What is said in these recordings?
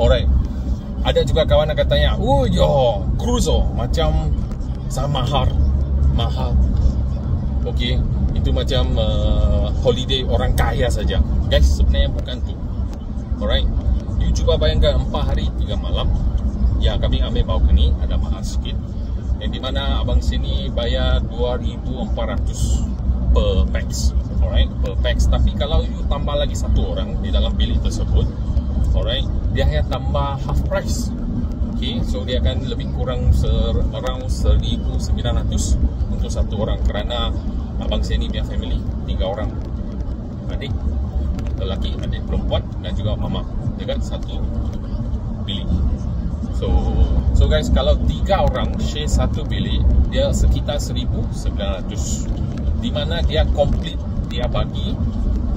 Alright. Ada juga kawan yang katanya, oh yo, cruise macam sama mahal. Okey, itu macam holiday orang kaya saja. Guys, sebenarnya bukan tu. Alright. You cuba bayangkan 4 hari 3 malam. Ya, kami ambil Balkan ni ada mahal sikit. Yang di mana abang sini bayar 2,400 per pax. Alright, per pax. Tapi kalau you tambah lagi satu orang di dalam bilik tersebut, alright, dia hanya tambah half price. Okay, so dia akan lebih kurang around 1,900 untuk satu orang, kerana abang sini punya family 3 orang, adik lelaki, adik perempuan dan juga mama dekat satu bilik. So guys, kalau 3 orang share satu bilik, dia sekitar 1,900, di mana dia complete, dia bagi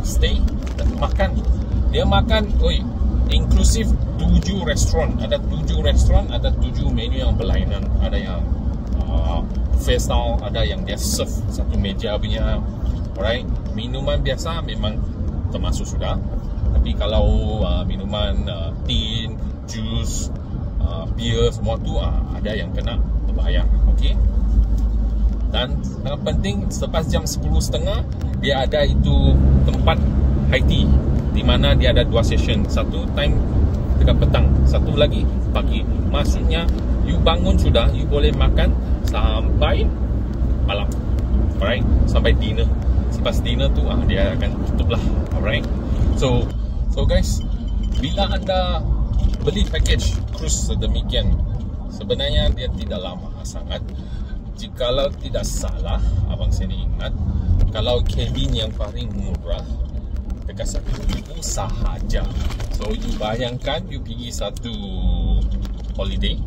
stay dan makan. Dia makan, inklusif 7 restoran. Ada 7 restoran, ada 7 menu yang berlainan. Ada yang face style, ada yang dia serve satu meja punya. Alright, minuman biasa memang termasuk sudah. Tapi kalau minuman tin, jus, beer, semua tu ada yang kena berbayar. Okey. Dan yang penting, selepas jam 10.30 dia ada itu tempat high tea, di mana dia ada 2 session. Satu time dekat petang, satu lagi pagi. Maksudnya you bangun sudah, you boleh makan sampai malam. Alright, sampai dinner. Selepas dinner tu dia akan tutup lah. Alright. So guys, bila anda beli package cruise sedemikian, sebenarnya dia tidak lama sangat. Jikalau tidak salah, abang sini ingat, kalau cabin yang paling murah dekat 1,000 sahaja. So you bayangkan, you pergi satu holiday,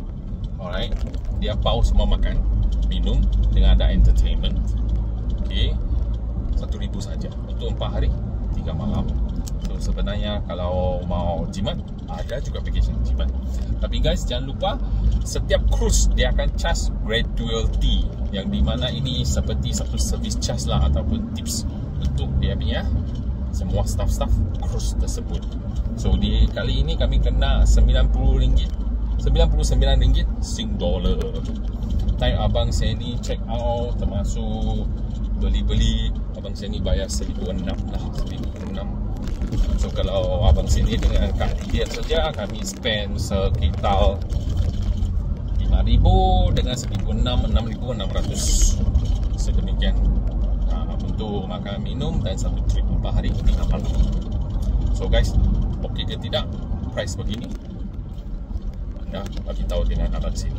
alright, dia pau semua makan, minum dengan ada entertainment. Okay, 1,000 saja untuk 4 hari 3 malam. So sebenarnya kalau mau jimat, ada juga package yang jimat. Tapi guys, jangan lupa, setiap cruise dia akan charge gratuity, yang dimana ini seperti satu service charge lah, ataupun tips untuk dia punya semua staff cruise tersebut. So di kali ini kami kena RM99 Sing dollar. Time abang sini check out, termasuk beli-beli, abang sini bayar 1,600 lah, 1,600. So kalau abang sini dengan kad dia saja, kami spend sekitar 5,000 dengan 6,600 sedemikian untuk makan minum dan satu trip 4 hari 3 malam. So guys, okey ke tidak price begini? Anda bagi tahu dengan abang sini.